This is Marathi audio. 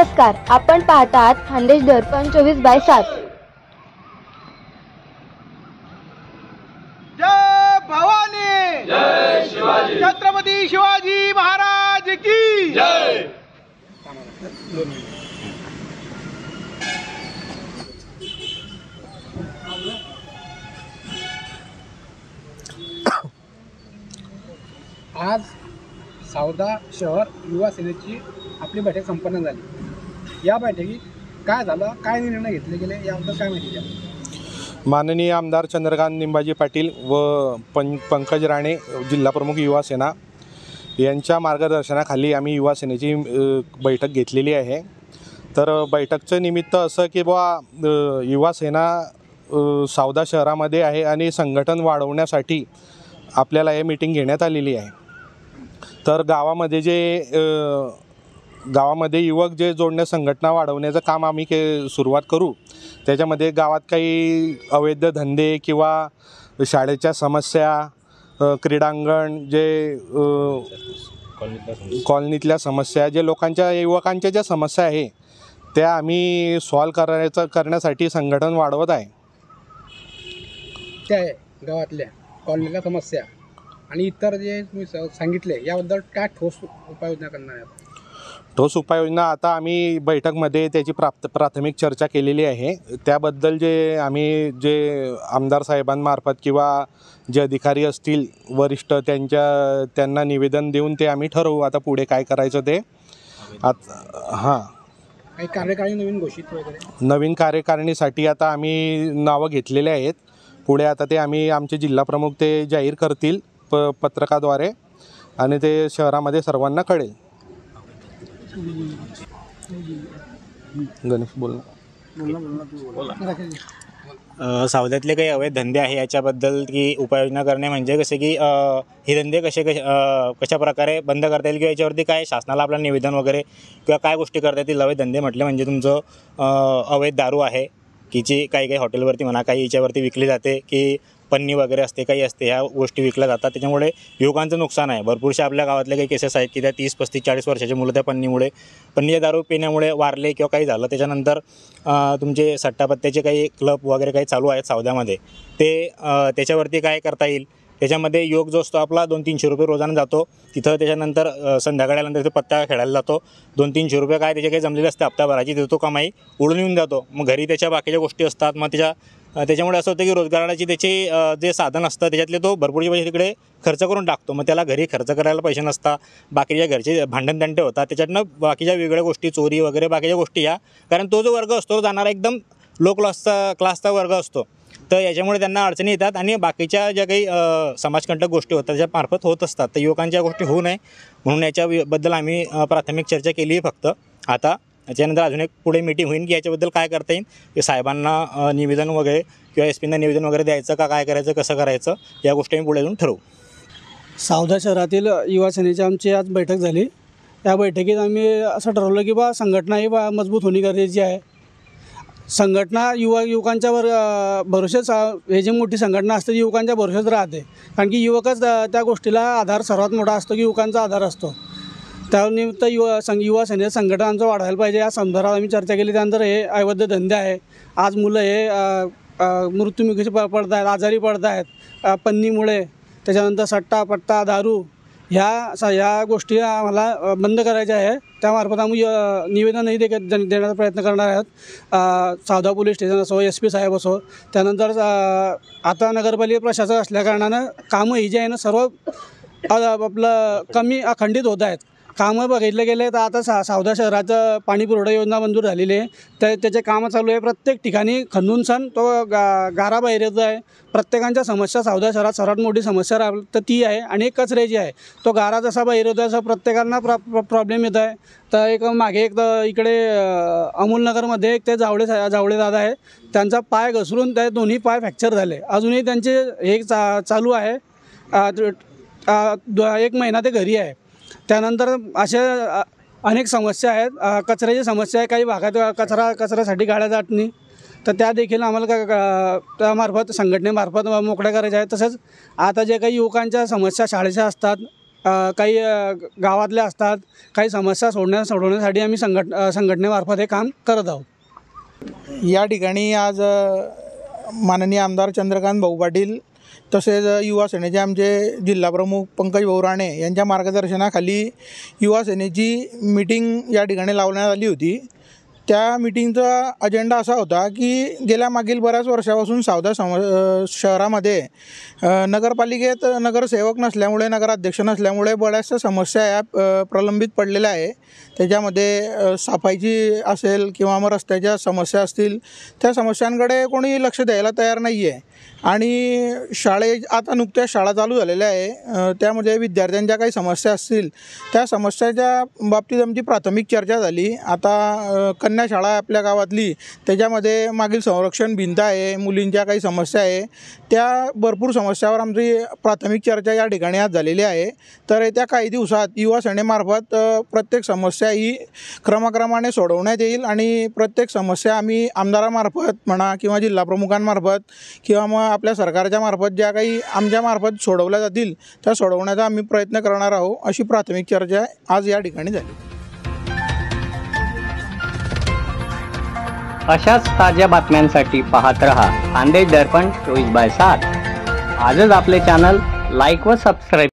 नमस्कार, आपण पाहत आहात खानदेश दर्पण 24/7। जय भवानी, जय शिवाजी, छत्रपती शिवाजी महाराज की जय। आज सावदा शहर युवा सेनेची आपली बैठक संपन्न झाली। या बैठकीत काय झालं, काय निर्णय घेतले गेले याबद्दल काय माहिती द्या। माननीय आमदार चंद्रकांत निंबाजी पाटील व पंकज राणे जिल्हाप्रमुख युवा सेना यांच्या मार्गदर्शनाखाली आम्ही युवा सेनेची बैठक घेतलेली आहे। तर बैठकचं निमित्त असं की युवा सेना सावदा शहरामध्ये आहे आणि संघटन वाढवण्यासाठी आपल्याला हे मीटिंग घेण्यात आलेली आहे। तर गावामध्ये युवक जे जोडण्या संघटना वाढवण्याचं काम आम्ही सुरुवात करू। त्याच्यामध्ये गावात काही अवैध धंदे किंवा शाळेच्या समस्या, क्रीडांगण जे कॉलनीतल्या समस्या, जे युवकांच्या ज्या समस्या आहे त्या आम्ही सॉल्व करण्यासाठी संघटन वाढवत आहे। त्या गावातल्या कॉलनीला समस्या आणि इतर जे तुम्ही सांगितले याबद्दल काय ठोस उपाययोजना करणार आहात? ठोस उपाययोजना आता आम्ही बैठकमध्ये त्याची प्राथमिक चर्चा केलेली आहे। त्याबद्दल जे आमदार साहेबांमार्फत किंवा जे अधिकारी असतील वरिष्ठ त्यांना निवेदन देऊन ते आम्ही ठरवू आता पुढे काय करायचं ते। काही कार्यकारिणी नवीन घोषित वगैरे नवीन कार्यकारिणीसाठी आता आम्ही नावं घेतलेले आहेत। पुढे आता ते आम्ही आमचे जिल्हाप्रमुख ते जाहीर करतील पत्रकाद्वारे आणि ते शहरामध्ये सर्वांना कळेल। गणेश बोल। सावध्यातले काही अवैध धंदे आहे याच्याबद्दल की उपाययोजना करणे म्हणजे कसे की हे धंदे कशा प्रकारे बंद करता येईल किंवा याच्यावरती काय शासनाला आपल्याला निवेदन वगैरे किंवा काय गोष्टी करता येतील। अवैध धंदे म्हटले म्हणजे तुमचं अवैध दारू आहे की जी काही हॉटेलवरती म्हणा काही याच्यावरती विकली जाते की पन्नी वगैरे असते काही असते, ह्या गोष्टी विकल्या जातात। त्याच्यामुळे युवकांचं नुकसान आहे। भरपूरशा आपल्या गावातले काही केसेस आहेत की त्या 30, 35, 40 वर्षाचे मुलं त्या पन्नीच्या दारू पिण्यामुळे वारले किंवा काही झालं। त्याच्यानंतर तुमचे सट्टापत्त्याचे काही क्लब वगैरे काही चालू आहेत सावध्यामध्ये, ते त्याच्यावरती काय करता येईल। त्याच्यामध्ये युवक जो असतो आपला 200-300 रुपये रोजानं जातो तिथं, त्याच्यानंतर संध्याकाळल्यानंतर तिथे पत्ता खेळायला जातो। 200-300 रुपये काय त्याचे काही जमलेले असते हप्ताभराची, तिथं तो कमाई उडून येऊन जातो। मग घरी त्याच्या बाकीच्या गोष्टी असतात। मग त्याच्यामुळे असं होतं की रोजगाराची त्याचे जे साधन असतं त्याच्यातले तो भरपूरचे पैसे तिकडे खर्च करून टाकतो। मग त्याला घरी खर्च करायला पैसे नसतात, बाकीच्या घरचे भांडणतंटे होतात, त्याच्यातनं बाकीच्या वेगळ्या गोष्टी चोरी वगैरे बाकीच्या गोष्टी या, कारण तो जो वर्ग असतो जाणारा एकदम लो क्लासचा वर्ग असतो। तर याच्यामुळे त्यांना अडचणी येतात आणि बाकीच्या ज्या काही समाजकंटक गोष्टी होतात त्याच्यामार्फत होत असतात। तर युवकांच्या गोष्टी होऊ नये म्हणून याच्याबद्दल आम्ही प्राथमिक चर्चा केली आहे फक्त। आता त्याच्यानंतर अजून एक पुढे मीटिंग होईल की याच्याबद्दल काय करता येईल, की साहेबांना निवेदन वगैरे किंवा एसपींना निवेदन वगैरे द्यायचं का काय करायचं कसं करायचं या गोष्टी आम्ही पुढे जाऊन ठरवू। सावदा शहरातील युवा सेनेची आमची आज बैठक झाली। या बैठकीत आम्ही असं ठरवलं की संघटना ही मजबूत होणे गरजेची आहे। संघटना युवकांच्यावर भरोशाच, हे जी मोठी संघटना असते युवकांच्या भरोशाच राहते, कारण की युवकच त्या गोष्टीला आधार सर्वात मोठा असतो की युवकांचा आधार असतो। त्यानिमित्त युवा सेनेचं संघटन आमचं वाढवायला पाहिजे या संदर्भात आम्ही चर्चा केली। त्यानंतर हे अवैध धंदे आहे, आज मुलं हे मृत्युमुखी पडत आहेत, आजारी पडत आहेत पन्नीमुळे, त्याच्यानंतर सट्टा दारू ह्या गोष्टी आम्हाला बंद करायच्या आहे। त्यामार्फत आम्ही निवेदनही देण्याचा प्रयत्न करणार आहोत। सावदा पोलीस स्टेशन असो, SP साहेब असो, त्यानंतर आता नगरपालिका प्रशासक असल्याकारणानं कामं ही जी आहे ना सर्व आपलं कमी अखंडित होत आहेत। कामं बघितले गेले तर आता सावदा शहराचं पाणी पुरवठा योजना मंजूर झालेली आहे, त्याचे कामं चालू आहे। प्रत्येक ठिकाणी खंदून सण तो गारा बाहेर येतो आहे। प्रत्येकांच्या समस्या सावदा शहरात सर्वात मोठी समस्या तर ती आहे आणि एक कचऱ्याची आहे। तो गारा जसा बाहेर येतो आहे प्रत्येकांना प्रॉब्लेम येत आहे। तर इकडे अमोलनगरमध्ये एक ते जावळे दादा आहे, त्यांचा पाय घसरून ते दोन्ही पाय फ्रॅक्चर झाले, अजूनही त्यांचे हे चालू आहे। 1 महिना ते घरी आहे। त्यानंतर अशा अनेक समस्या आहेत, कचऱ्याची समस्या आहे, काही भागात कचऱ्यासाठी गाड्या जात नाही, तर त्या देखील आम्हाला त्यामार्फत संघटनेमार्फत मोकळ्या करायच्या आहेत। तसंच आता जे काही युवकांच्या समस्या शाळेच्या असतात, काही गावातल्या असतात, काही समस्या सोडवण्यासाठी आम्ही संघटनेमार्फत हे काम करत आहोत. या ठिकाणी आज माननीय आमदार चंद्रकांत भाऊ पाटील तसेच युवा सेनेचे आमचे जिल्हाप्रमुख पंकज भाऊ राणे यांच्या मार्गदर्शनाखाली युवा सेनेची मीटिंग या ठिकाणी लावण्यात आली होती. त्या मीटिंगचा अजेंडा असा होता की गेल्या मागील बऱ्याच वर्षापासून सावदा शहरामध्ये नगरपालिकेत नगरसेवक नसल्यामुळे, नगराध्यक्ष नसल्यामुळे बऱ्याचशा समस्या या प्रलंबित पडलेल्या आहे. त्याच्यामध्ये सफाईची असेल किंवा मग रस्त्याच्या समस्या असतील, त्या समस्यांकडे कोणी लक्ष द्यायला तयार नाही आहे. आणि आता नुकत्याच शाळा चालू झालेल्या आहे, त्यामध्ये विद्यार्थ्यांच्या काही समस्या असतील, त्या समस्याच्या बाबतीत आमची प्राथमिक चर्चा झाली. आता कन्या शाळा आपल्या गावातली, त्याच्यामध्ये मागील संरक्षण भिंत आहे, मुलींच्या काही समस्या आहे, त्या भरपूर समस्यावर आमची प्राथमिक चर्चा या ठिकाणी आज झालेली आहे. तर येत्या काही दिवसात युवा सेनेमार्फत प्रत्येक समस्या ही क्रमाक्रमाने सोडवण्यात येईल आणि प्रत्येक समस्या आम्ही आमदारामार्फत म्हणा किंवा जिल्हाप्रमुखांमार्फत किंवा मग आपल्या सरकारच्या मार्फत ज्या काही आमच्या मार्फत सोडवल्या जातील त्या सोडवण्याचा आम्ही प्रयत्न करणार आहोत, अशी प्राथमिक चर्चा आज या ठिकाणी झाली. अशाच ताज्या बातम्यांसाठी पाहत रहा खान्देश दर्पण 24/7. आजच आपले चॅनल लाईक व सबस्क्राईब